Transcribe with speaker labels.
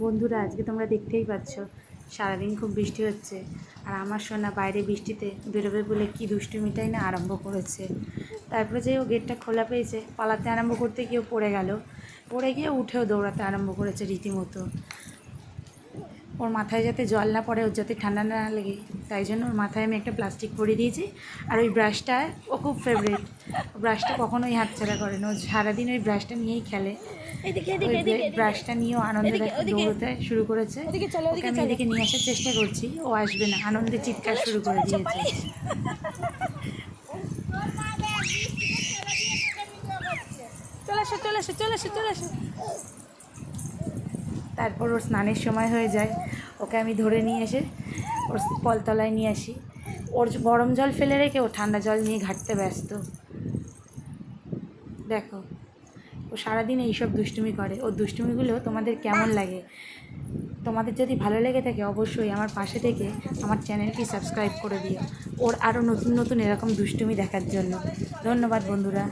Speaker 1: বন্ধুরা, আজকে তোমরা দেখতেই পাচ্ছ সারাদিন খুব বৃষ্টি হচ্ছে। আর আমার সোনা বাইরে বৃষ্টিতে বেরোবে বলে কি দুষ্টুমিটাই না আরম্ভ করেছে। তারপরে যে ও গেটটা খোলা পেয়েছে, পালাতে আরম্ভ করতে গিয়েও পড়ে গেল। পড়ে গিয়ে উঠেও দৌড়াতে আরম্ভ করেছে রীতিমতো। ওর মাথায় যাতে জল না পড়ে, ওর যাতে ঠান্ডা না লেগে, তাই জন্য ওর মাথায় আমি একটা প্লাস্টিক পরিয়ে দিয়েছি। আর ওই ব্রাশটা ও খুব ফেভারিট। ব্রাশটা কখনোই হাতছাড়া করে না, ও সারাদিন ওই ব্রাশটা নিয়েই খেলে। ওই ব্রাশটা নিয়েও আনন্দে দৌড়তে শুরু করেছে। ওকে আমি এদিকে নিয়ে আসার চেষ্টা করছি, ও আসবে না, আনন্দে চিৎকার শুরু করে দিয়েছে। চলে আসো। তারপর ওর স্নানের সময় হয়ে যায়, ওকে আমি ধরে নিয়ে এসে ওর কলতলায় নিয়ে আসি। ওর গরম জল ফেলে রেখে ও ঠান্ডা জল নিয়ে ঘাঁটতে ব্যস্ত। দেখো, ও সারাদিন এইসব দুষ্টুমি করে। ওর দুষ্টুমিগুলো তোমাদের কেমন লাগে? তোমাদের যদি ভালো লেগে থাকে অবশ্যই আমার পাশে থেকে আমার চ্যানেলটি সাবস্ক্রাইব করে দিও, ওর আরও নতুন নতুন এরকম দুষ্টুমি দেখার জন্য। ধন্যবাদ বন্ধুরা।